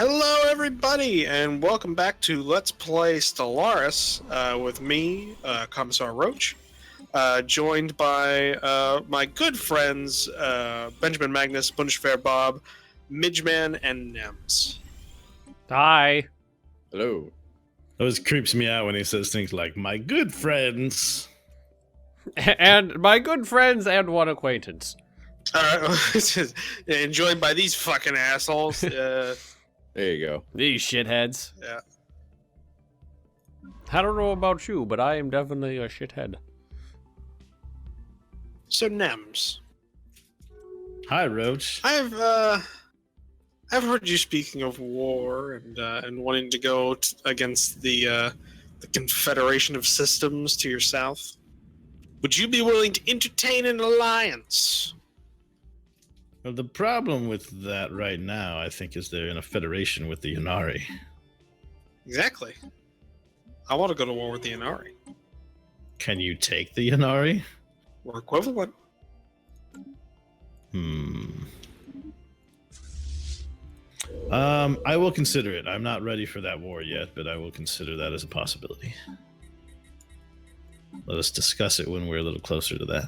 Hello, everybody, and welcome back to Let's Play Stellaris with me, Commissar Roach, joined by my good friends Benjamin Magnus, Bundeswehr Bob, Midgeman, and Nems. Hi. Hello. Always creeps me out when he says things like, my good friends. And my good friends and one acquaintance. Alright, and joined by these fucking assholes. There you go. These shitheads. Yeah. I don't know about you, but I am definitely a shithead. So, Nems. Hi, Roach. I've heard you speaking of war and wanting to go against the Confederation of Systems to your south. Would you be willing to entertain an alliance? Well, the problem with that right now, I think, is they're in a federation with the Ynnari. Exactly. I want to go to war with the Ynnari. Can you take the Ynnari? We're equivalent. I will consider it. I'm not ready for that war yet, but I will consider that as a possibility. Let us discuss it when we're a little closer to that.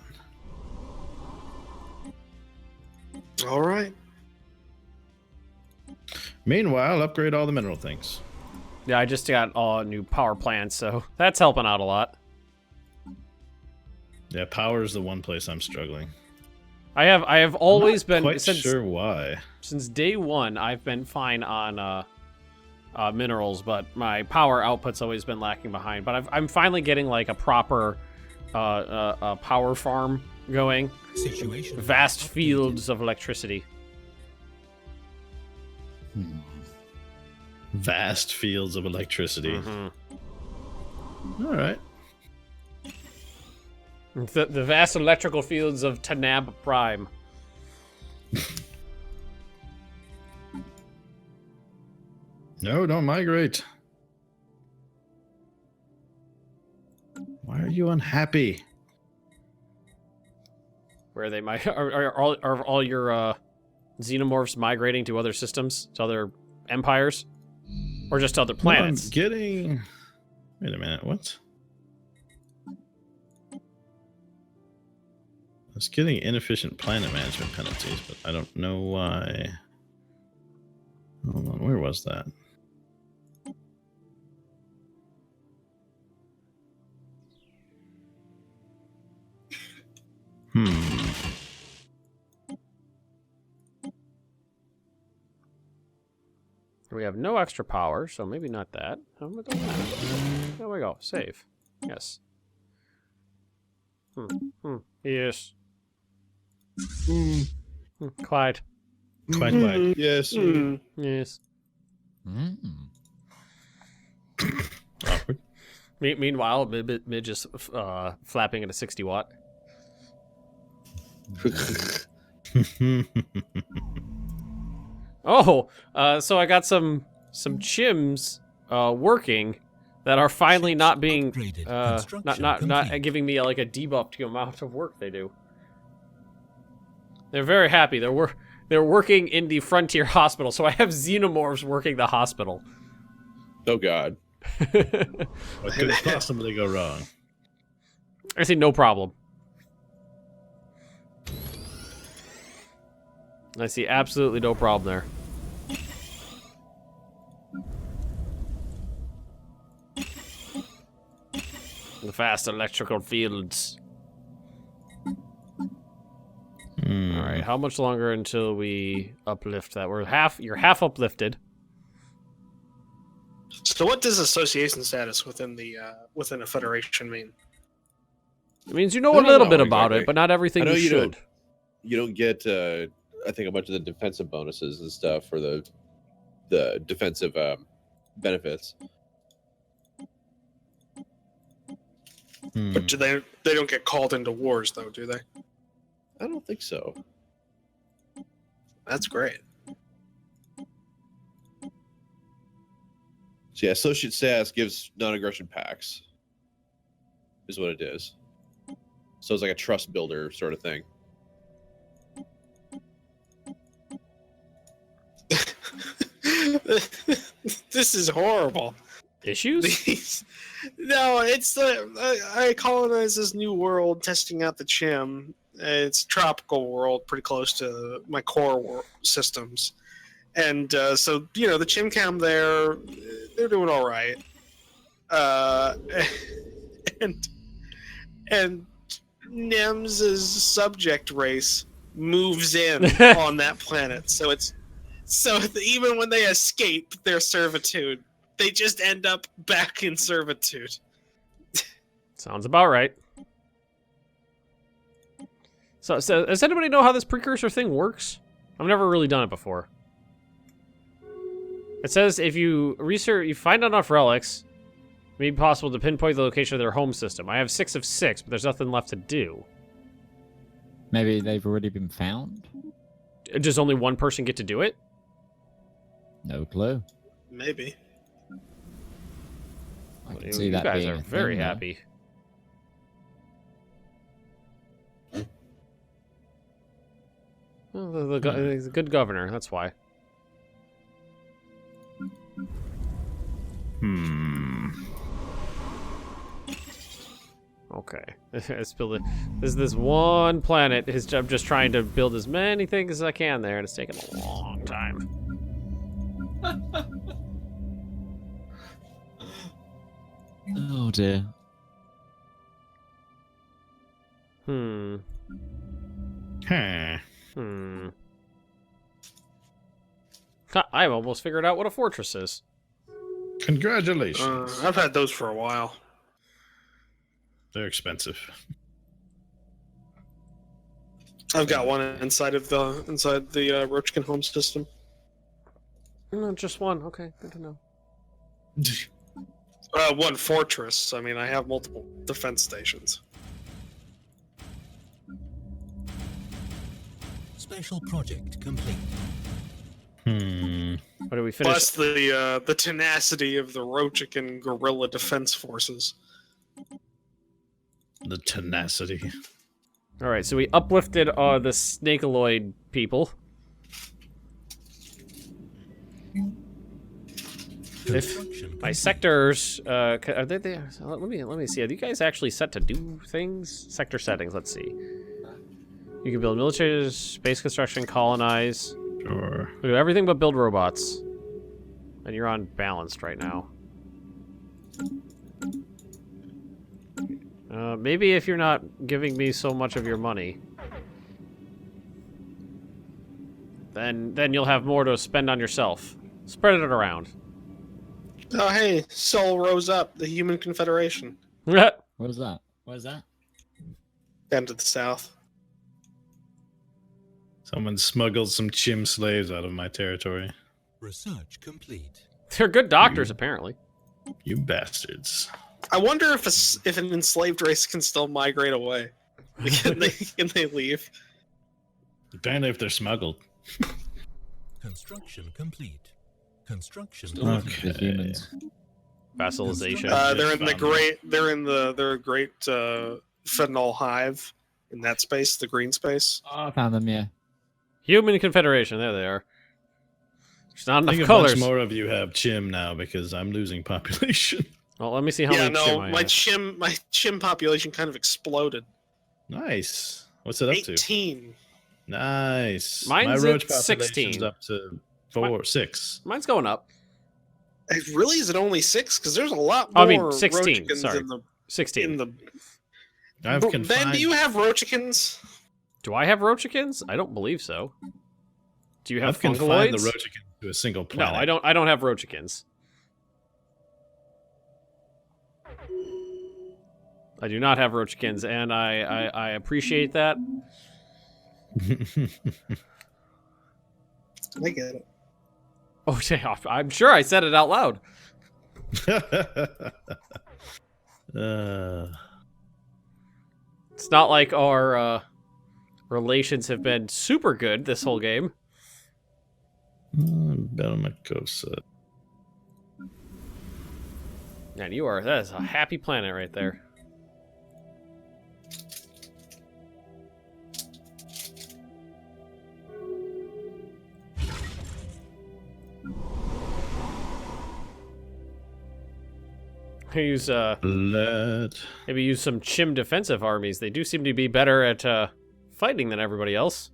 All right. Meanwhile, upgrade all the mineral things. Yeah, I just got all new power plants, so that's helping out a lot. Yeah, power is the one place I'm struggling. I have always I'm been not quite sure why. Since day one. I've been fine on minerals, but my power output's always been lacking behind. But I'm finally getting like a proper power farm going. Situation. Vast fields of electricity. Vast fields of electricity. Mm-hmm. All right. The vast electrical fields of Tanab Prime. No, don't migrate. Why are you unhappy? Where they might are all your xenomorphs migrating to other systems, to other empires, or just to other planets? No, I'm getting. Wait a minute. What? I was getting inefficient planet management penalties, but I don't know why. Hold on. Where was that? We have no extra power, so maybe not that. There we go. Save. Yes. Yes. Quiet. Quite. Yes. Yes. Awkward. Meanwhile, Midge is flapping at a 60 watt. Oh, so I got some chims working that are finally not being not giving me like a debuff to the amount of work they do. They're very happy. They're working in the Frontier Hospital, so I have Xenomorphs working the hospital. Oh God. What could possibly go wrong? I see no problem. I see absolutely no problem there. The vast electrical fields. Alright, how much longer until we uplift that? You're half uplifted. So, what does association status within a federation mean? It means you know I a don't little know bit about exactly. it, but not everything I know you you should. You don't get I think a bunch of the defensive bonuses and stuff for the defensive benefits. But they don't get called into wars, though, do they? I don't think so. That's great. So yeah, associate status gives non-aggression packs. Is what it is. So it's like a trust builder sort of thing. This is horrible. Issues? No, it's I colonized this new world, testing out the chim. It's a tropical world, pretty close to my core systems, and so the chim cam there, they're doing all right. And Nem's subject race moves in on that planet, so even when they escape their servitude, they just end up back in servitude. Sounds about right. So does anybody know how this precursor thing works? I've never really done it before. It says if you find enough relics, it may be possible to pinpoint the location of their home system. I have 6 of 6, but there's nothing left to do. Maybe they've already been found? Does only one person get to do it? No clue. Maybe. I can see that you guys being are a very thing, though. happy. Well, he's a good governor, that's why. Okay. This one planet. I'm just trying to build as many things as I can there, and it's taking a long time. Oh dear. Huh. I've almost figured out what a fortress is. Congratulations. I've had those for a while. They're expensive. I've got one inside the Roachkin home system. No, just one. Okay, good to know. One fortress. I mean, I have multiple defense stations. Special project complete. What do we finish? Plus the tenacity of the Roachkin guerrilla defense forces. The tenacity. All right, so we uplifted the Snakealoid people. If my sectors, are they there? Let me see. Are you guys actually set to do things? Sector settings. Let's see. You can build military, space construction, colonize. Sure. We do everything but build robots. And you're on balanced right now. Maybe if you're not giving me so much of your money, then you'll have more to spend on yourself. Spread it around. Oh, hey, Sol rose up, the Human Confederation. What is that? What is that? Down to the south. Someone smuggled some chim slaves out of my territory. Research complete. They're good doctors, apparently. You bastards. I wonder if an enslaved race can still migrate away. Can they leave? Apparently if they're smuggled. Construction complete. Construction Okay. The humans. Vassalization. They're a great fentanyl hive in that space, the green space. Oh, I found them, yeah. Human Confederation. There they are. There's not I enough think a colors. bunch more of you have chim now because I'm losing population. Well, let me see how many chim I have. My chim population kind of exploded. Nice. What's it up to? 18. Nice. Mine's my roach at population's 16. up to 6. Mine's going up. Really? Is it only 6? Because there's a lot more. I mean, 16. Roachkins Sorry. in the 16. I've Ben, confined. do you have Roachkins? Do I have Roachkins? I don't believe so. Do you have I've confined the Fungaloids? Roachkin to a single No, planet. I don't have Roachkins. I do not have Roachkins, and I appreciate that. I get it. Oh, yeah, I'm sure I said it out loud. It's not like our relations have been super good this whole game. Belmacosa. Man, that is a happy planet right there. use Let. maybe use some chim defensive armies. They do seem to be better at fighting than everybody else.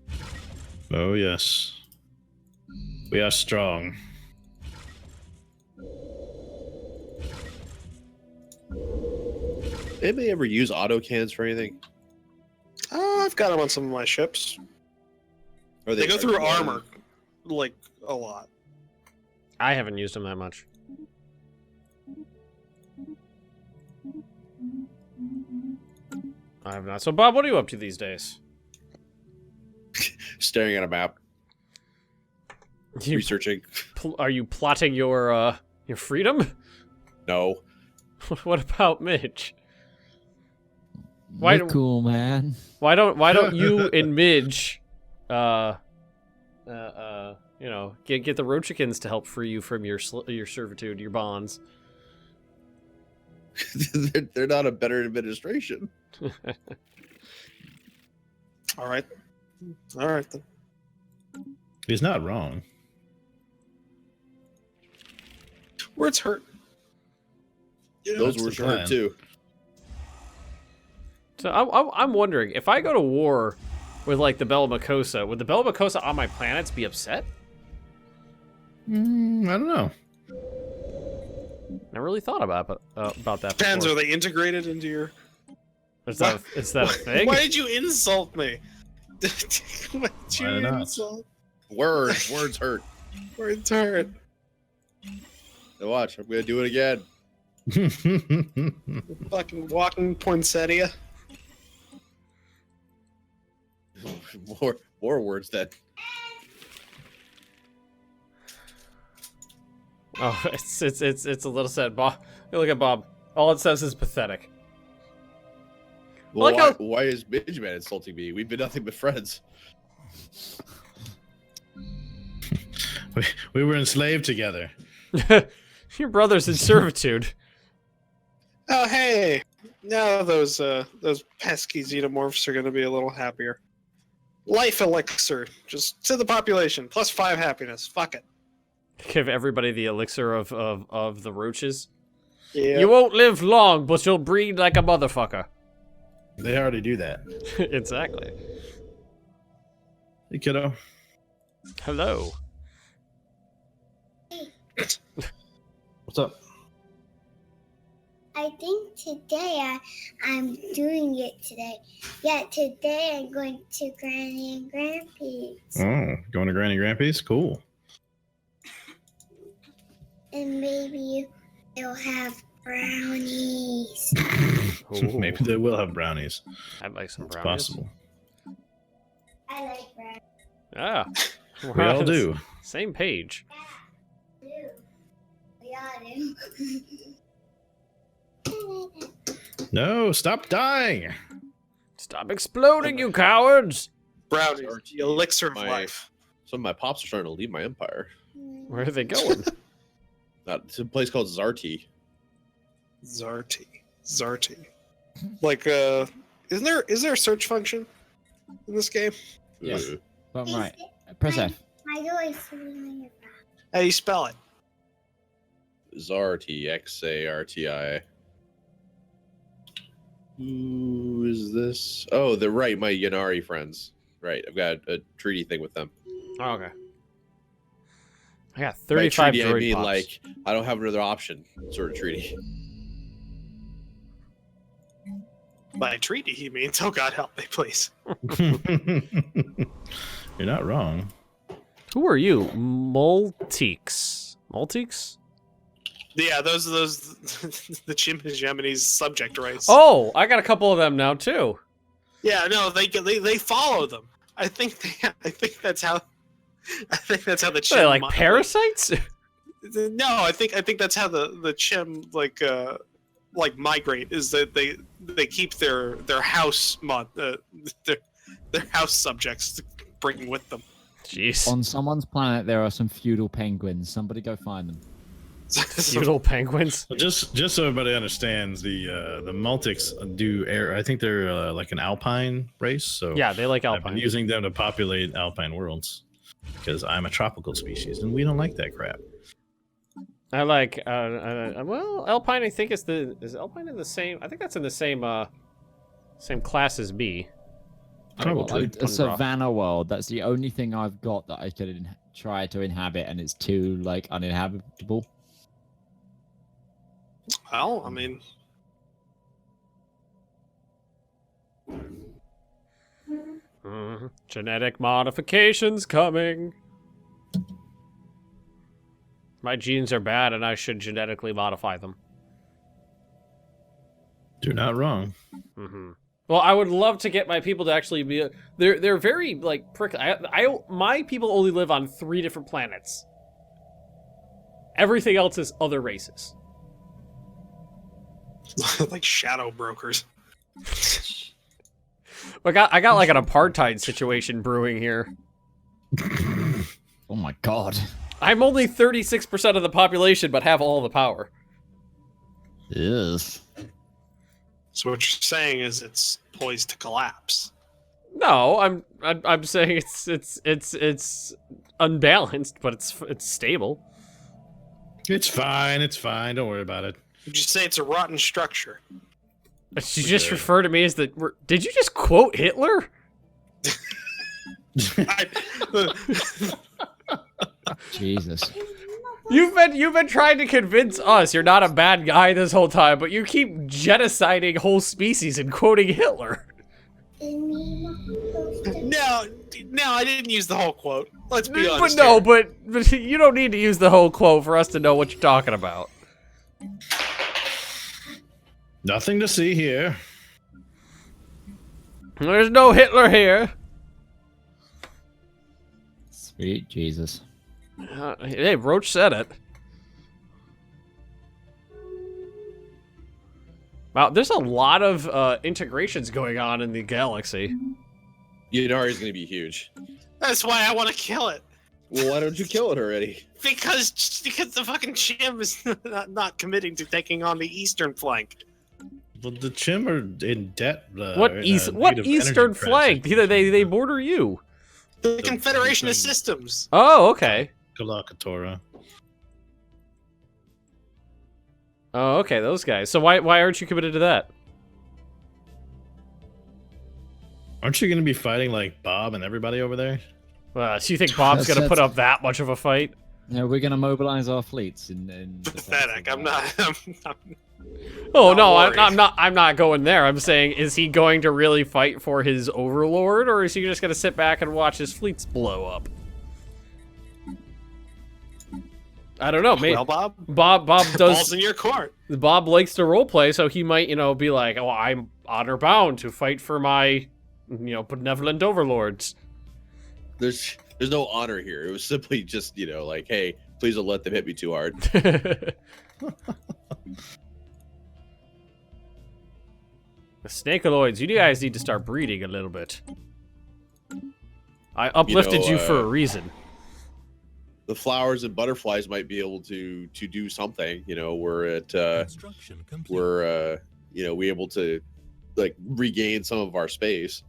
Oh yes, we are strong. Anybody ever use autocans for anything? I've got them on some of my ships. Or They go through are- armor, like, a lot. I haven't used them that much. I have not. So, Bob, what are you up to these days? Staring at a map, You, researching. are you plotting your freedom? No. What about Midge? Why You're don't- cool, man. Why don't you and Midge, you know, get the Roachikins to help free you from your servitude, your bonds? They're not a better administration. All right. All right, then. He's not wrong. Words hurt. Yeah, Those that's were the short plan. too. So I'm wondering, if I go to war with, like, the Bellow, would the Bellow on my planets be upset? I don't know. Never really thought about that Depends, before. are they integrated into your... Is that a thing? Why did you insult me? Why did you Why not? insult? Words hurt. Words hurt. Now watch, I'm gonna do it again. Fucking walking poinsettia. More words then. Oh, it's a little sad. Bob, look at Bob. All it says is pathetic. Well, Like why is Midgeman insulting me? We've been nothing but friends. we were enslaved together. Your brother's in servitude. Oh, hey. Now those pesky xenomorphs are going to be a little happier. Life elixir. Just to the population. +5 happiness. Fuck it. Give everybody the elixir of the roaches. Yeah. You won't live long, but you'll breed like a motherfucker. They already do that. Exactly. Hey, kiddo. Hello. What's up? I think today I'm doing it today. Yeah, today I'm going to Granny and Grandpa's. Oh, going to Granny Grandpa's? Cool. And maybe they'll have brownies. Ooh. Maybe they will have brownies. I'd like some It's brownies. possible. I like brownies Ah. We we're all on do. Same page. too. We all do. No, stop dying. Stop exploding, you cowards! Brownies. The elixir of My- life. Some of my pops are starting to leave my empire. Where are they going? It's a place called Zarti. Zarti. Like, is there a search function in this game? Yes. Ooh. Bottom right. Press F. I always see on your back. How do you spell it? Zarti, Xarti. Who is this? Oh, they're right, my Yanari friends. Right, I've got a treaty thing with them. Oh, okay. I got By 35 treaty, droid I mean pops. like I don't have another option sort of treaty. By treaty, he means. Oh, God, help me, please. You're not wrong. Who are you? Multiques. Multiques? Yeah, those the Chimpanzee's subject race. Oh, I got a couple of them now too. Yeah, no, they follow them. I think that's how. I think that's how the Are Chim they like parasites? No, I think that's how the Chim like migrate, is that they keep their house their house subjects to bring with them. Jeez. On someone's planet, there are some feudal penguins. Somebody go find them. Feudal penguins. Well, just so everybody understands, the Multics do air. I think they're like an alpine race. So Yeah, they like I've alpine. been using them to populate alpine worlds because I'm a tropical species and we don't like that crap. I like, well, Alpine, I think is Alpine in the same, I think that's in the same, same class as B. Probably. A savannah world. That's the only thing I've got that I could try to inhabit, and it's too, like, uninhabitable. Well, I mean, Genetic modifications coming. My genes are bad, and I should genetically modify them. You're not wrong. Well, I would love to get my people to actually be. They're very like prickly. My people only live on 3 different planets. Everything else is other races. like shadow brokers. I got like an apartheid situation brewing here. Oh my god. I'm only 36% of the population, but have all the power. Yes. So what you're saying is it's poised to collapse. No, I'm saying it's unbalanced, but it's stable. It's fine. It's fine. Don't worry about it. Would you say it's a rotten structure? Did you just refer to me as the? Did you just quote Hitler? Jesus. You've been trying to convince us you're not a bad guy this whole time, but you keep genociding whole species and quoting Hitler. No, I didn't use the whole quote. Let's be honest. But you don't need to use the whole quote for us to know what you're talking about. Nothing to see here. There's no Hitler here. Sweet Jesus. Hey, Roach said it. Wow, there's a lot of integrations going on in the galaxy. Yunari is going to be huge. That's why I want to kill it. Well, why don't you kill it already? Because the fucking Chim is not committing to taking on the eastern flank. Well, the Chim are in debt. What eastern flank? They border you. The Confederation of Systems. Oh, okay. Galaga Tora. Oh, okay, those guys. So why aren't you committed to that? Aren't you going to be fighting like Bob and everybody over there? So you think Bob's gonna put up that much of a fight? No, we're gonna mobilize our fleets in Pathetic. I'm not. Oh Not no, worried. I'm not going there. I'm saying, is he going to really fight for his overlord, or is he just gonna sit back and watch his fleets blow up? I don't know. Maybe Well, Bob. Bob Balls does. in your court. Bob likes to roleplay, so he might, be like, "Oh, I'm honor bound to fight for my, benevolent overlords." There's no honor here. It was simply just, like, hey, please don't let them hit me too hard. The Snakealoids, you guys need to start breeding a little bit. I uplifted you for a reason. The flowers and butterflies might be able to do something. We're Construction complete. we able to like regain some of our space.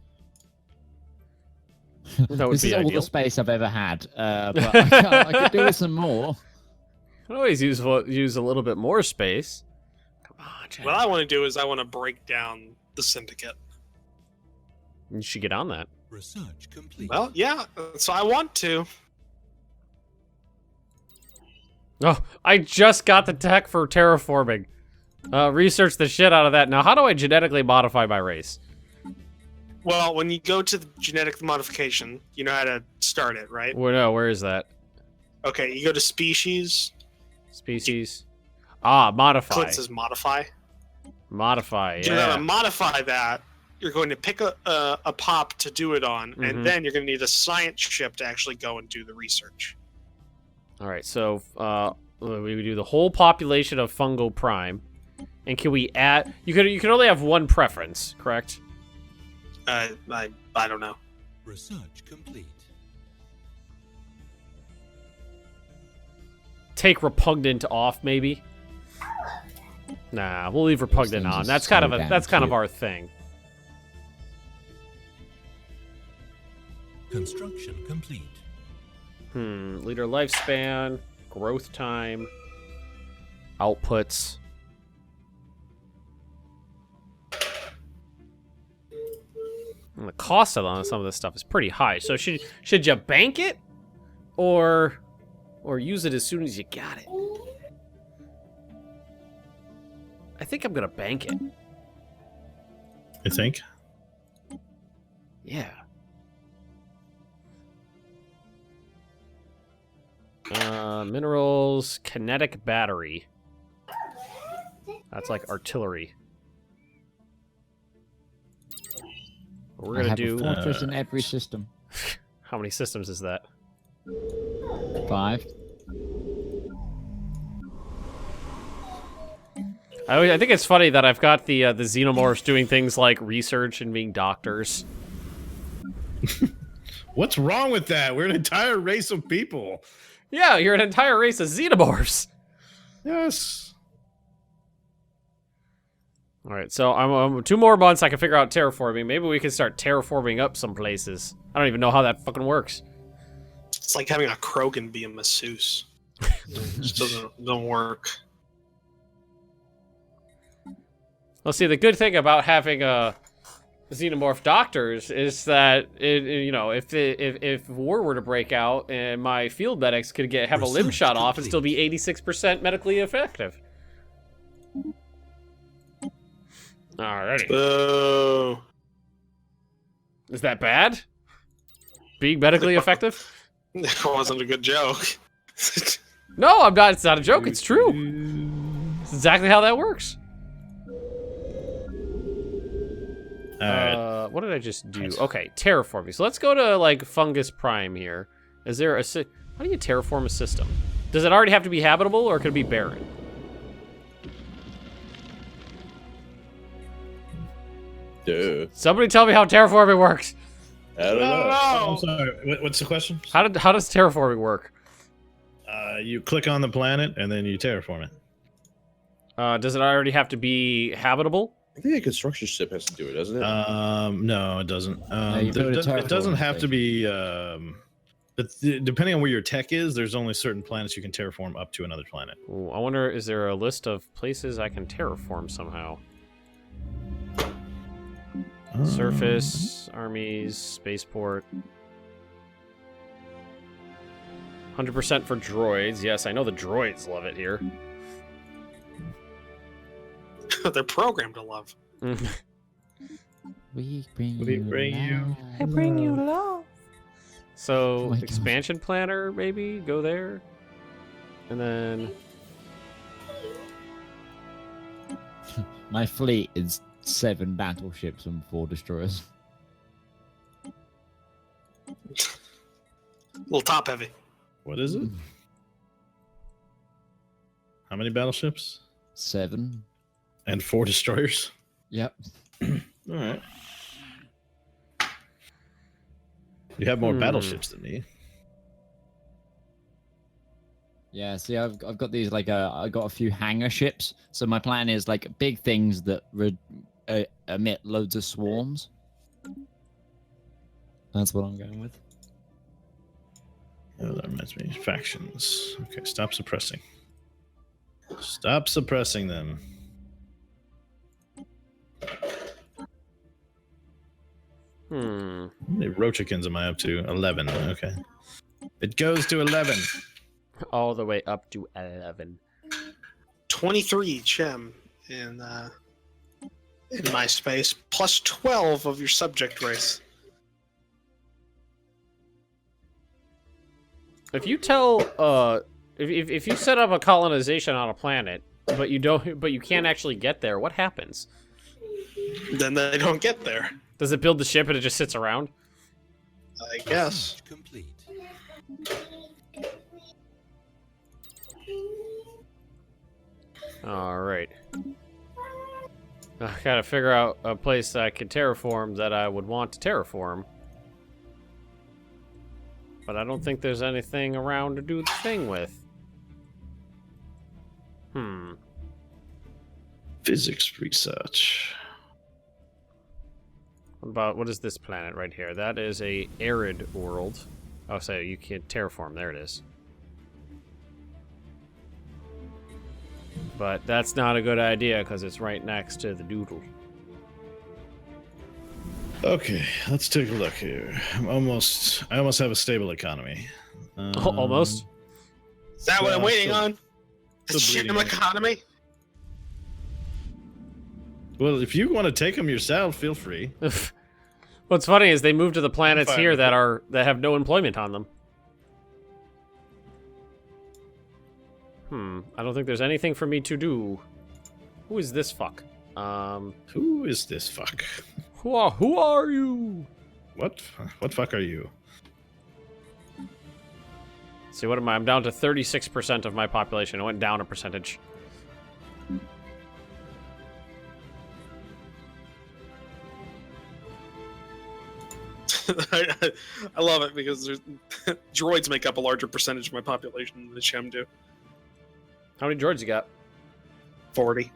That would This be is all ideal. the space I've ever had, but I could do with some more. I can always use a little bit more space. Come on, Jack. What I want to do is I want to break down the syndicate. You should get on that. Research complete. Well, yeah. So I want to. Oh, I just got the tech for terraforming. Research the shit out of that. Now, how do I genetically modify my race? Well, when you go to the genetic modification, you know how to start it, right? Where is that? Okay, you go to species. Species. Modify. Click says modify. Modify, You're going yeah. to modify that. You're going to pick a pop to do it on, Mhm. and then you're going to need a science ship to actually go and do the research. All right, so we would do the whole population of Fungo Prime, and can we add? You can only have one preference, correct? I don't know. Research complete. Take repugnant off, maybe. Nah, we'll leave repugnant things on. are That's so kind of damn kind of cute. our thing. Construction complete. Leader lifespan, growth time. outputs. And the cost of some of this stuff is pretty high. So should you bank it, or use it as soon as you got it? I think I'm gonna bank it. You think? Yeah. Minerals, kinetic battery. That's like artillery. We're gonna do. A fortress in every system. How many systems is that? 5. I think it's funny that I've got the Xenomorphs doing things like research and being doctors. What's wrong with that? We're an entire race of people. Yeah, you're an entire race of Xenomorphs. Yes. All right, so I'm 2 more months I can figure out terraforming. Maybe we can start terraforming up some places. I don't even know how that fucking works. It's like having a Krogan be a masseuse. It just don't work. Well, see, the good thing about having Xenomorph Doctors is that if war were to break out and my field medics could have a limb shot off and still be 86% medically effective. Alrighty. Boo. Is that bad? Being medically effective? That wasn't a good joke. No, I'm not. It's not a joke. It's true. It's exactly how that works. What did I just do? Okay, terraforming. So let's go to like Fungus Prime here. Is there a how do you terraform a system? Does it already have to be habitable, or could it be barren? Duh. Somebody tell me how terraforming works. I don't know. I'm sorry. What's the question? How does terraforming work? You click on the planet and then you terraform it. Does it already have to be habitable? I think a construction ship has to do it, doesn't it? No, it doesn't. you build a It doesn't terraforming have to be. But depending on where your tech is, there's only certain planets you can terraform up to another planet. Ooh, I wonder, is there a list of places I can terraform somehow? Surface, armies, spaceport. 100% for droids. Yes, I know the droids love it here. They're programmed to love. We bring you I bring you love. So, Oh my God. expansion planner, maybe? Go there. And then... My fleet is 7 battleships and 4 destroyers. A little top heavy. What is it? How many battleships? 7. And 4 destroyers? Yep. All right. You have more battleships than me. Yeah, see, I've got these like I got a few hangar ships. So my plan is like big things that emit loads of swarms. That's what I'm going with. Oh, that reminds me. Factions. Okay, stop suppressing. Stop suppressing them. Hmm. How many Roachikins am I up to? 11. Okay. It goes to 11. All the way up to 11. 23 Chem in my space, plus 12 of your subject race. If you tell, if you set up a colonization on a planet, but you can't actually get there, what happens? Then they don't get there. Does it build the ship and it just sits around? I guess. Research complete. Alright. I gotta figure out a place I can terraform that I would want to terraform. But I don't think there's anything around to do the thing with. Physics research. What is this planet right here? That is a arid world. Oh, so you can terraform. There it is. But that's not a good idea because it's right next to the doodle. Okay, let's take a look here. I almost have a stable economy. Almost. Is that what I'm waiting still- on? The still shit bleeding. economy? Well, if you want to take them yourself, feel free. What's funny is they moved to the planets fine here with that have no employment on them. I don't think there's anything for me to do. Who is this fuck? Who is this fuck? Who are you? What fuck are you? See, what am I? I'm down to 36% of my population. I went down a percentage. I love it because droids make up a larger percentage of my population than the Shem do. How many droids you got? 40.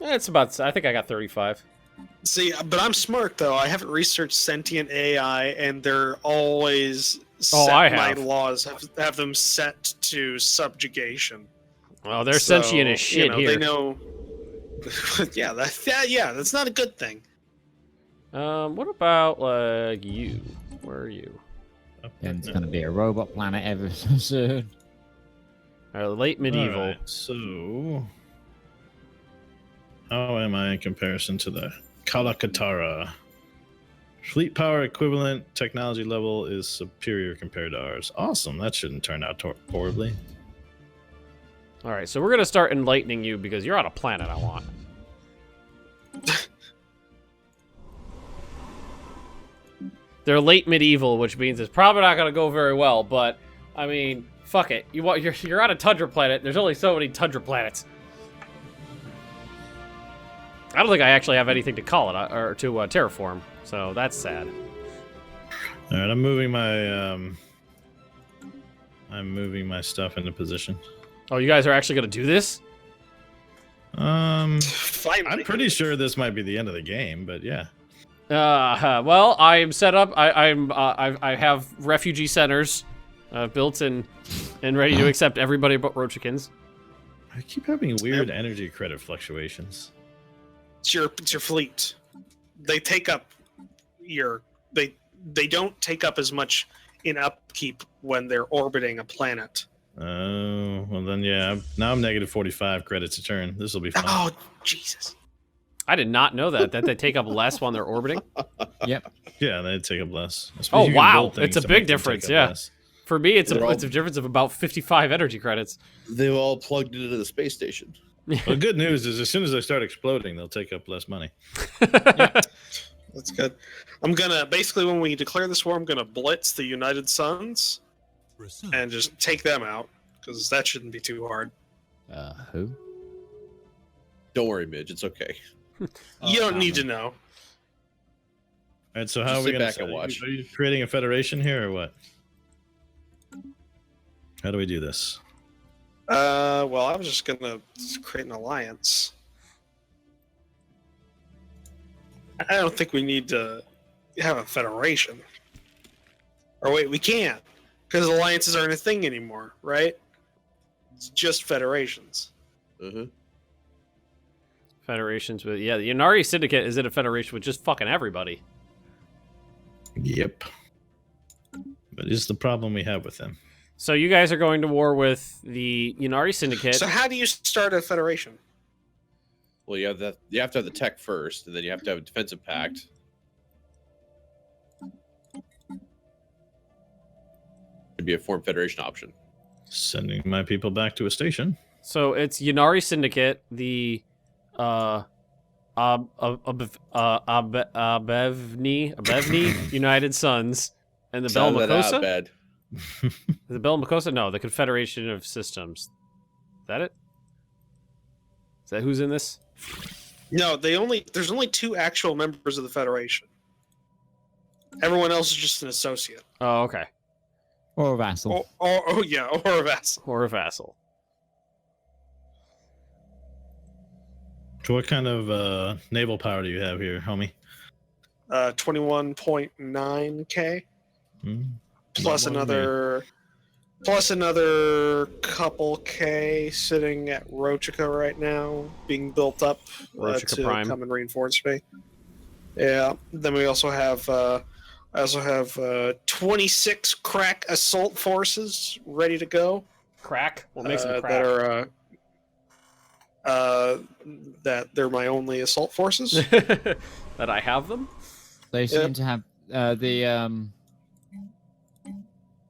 It's about. I think I got 35. See, but I'm smart though. I haven't researched sentient AI, and they're always set. I My have. laws have them set to subjugation. Well, they're So, sentient as shit here. They know. Yeah, that's not a good thing. What about like you? Where are you? And it's gonna be a robot planet ever so soon. Late medieval. Alright, so, how am I in comparison to the Galaga Tora? Fleet power equivalent technology level is superior compared to ours. Awesome. That shouldn't turn out horribly. All right, so we're gonna start enlightening you because you're on a planet I want. They're late medieval, which means it's probably not gonna go very well. But I mean, fuck it. You're on a tundra planet. There's only so many tundra planets. I don't think I actually have anything to call it or to terraform, so that's sad. All right, I'm moving my stuff into position. Oh, you guys are actually gonna do this? Finally. I'm pretty sure this might be the end of the game, but yeah. Well, I'm set up. I have refugee centers built and ready to accept everybody but Roachikins. I keep having weird energy credit fluctuations. It's your fleet. They take up they don't take up as much in upkeep when they're orbiting a planet. Oh, well then, yeah. Now I'm negative 45 credits a turn. This will be fun. Oh, Jesus. I did not know that they take up less when they're orbiting. Yep. Yeah, they take up less. I suppose Oh, you can wow. build things It's a to big make them take difference, up yeah. less. For me, it's They're all- a difference of about 55 energy credits. They've all plugged into the space station. Well, good news is as soon as they start exploding, they'll take up less money. That's good. I'm gonna basically when we declare this war, I'm gonna blitz the United Suns Research. and just take them out because that shouldn't be too hard. Who? Don't worry, Midge. It's okay. You don't need to know. All right, so how Just are we sit going back and watch. Are you creating a federation here or what? How do we do this? Well, I was just gonna create an alliance. I don't think we need to have a federation. Or wait, we can't because alliances aren't a thing anymore, right? It's just federations. Uh-huh. Federations with, yeah, the Inari Syndicate is in a federation with just fucking everybody. Yep. What is the problem we have with them? So you guys are going to war with the Inari Syndicate. So how do you start a federation? Well, you have to have the tech first, and then you have to have a defensive pact. It'd be a form federation option. Sending my people back to a station. So it's Inari Syndicate, the Abevni United Sons, and the Bel Sound that out, Makosa. bad. The Bel Makosa? No, the Confederation of Systems. Is that it? Is that who's in this? No, there's only 2 actual members of the federation. Everyone else is just an associate. Oh, okay. Or a vassal. Or a vassal. Or a vassal. So what kind of naval power do you have here, homie? 21.9k Hmm? plus Not more than another plus another couple K sitting at Rochica right now, being built up Rochica to Prime. come and reinforce me. Yeah. Then we also have I also have 26 crack assault forces ready to go. Crack? What makes them That crack? are that they're my only assault forces. That I have them? They seem to have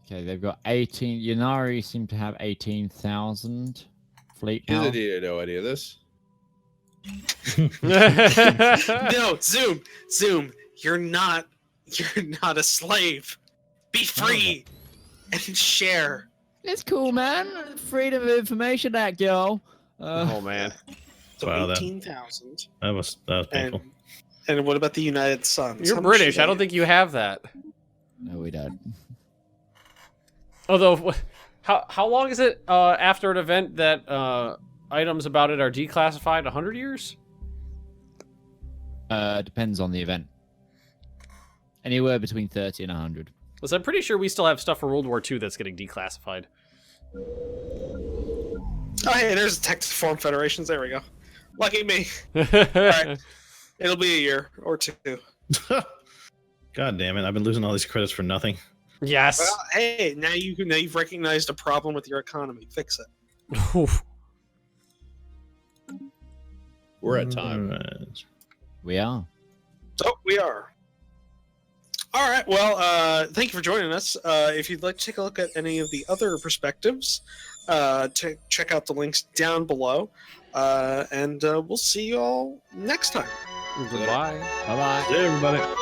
Okay, they've got 18. Yanari seem to have 18,000 fleet Here's power. the idea, no idea of this. No, Zoom. You're not a slave. Be free and share. It's cool, man. Freedom of Information Act, yo. Oh man. So Wow, that- 18,000. That was painful. And what about the United Suns? You're How much British. do I don't they- think you have that. No, we don't. Although, how long is it after an event that items about it are declassified? 100 years? Depends on the event. Anywhere between 30 and 100. Because I'm pretty sure we still have stuff for World War II that's getting declassified. Oh, hey, there's Texas Form Federations. There we go. Lucky me. right. It'll be a year or two. God damn it! I've been losing all these credits for nothing. Yes. Well, hey, now you've recognized a problem with your economy. Fix it. We're at time. Alright. We are. Oh, we are. All right. Well, thank you for joining us. If you'd like to take a look at any of the other perspectives, check out the links down below. And we'll see you all next time. Goodbye. Bye-bye. See you, everybody.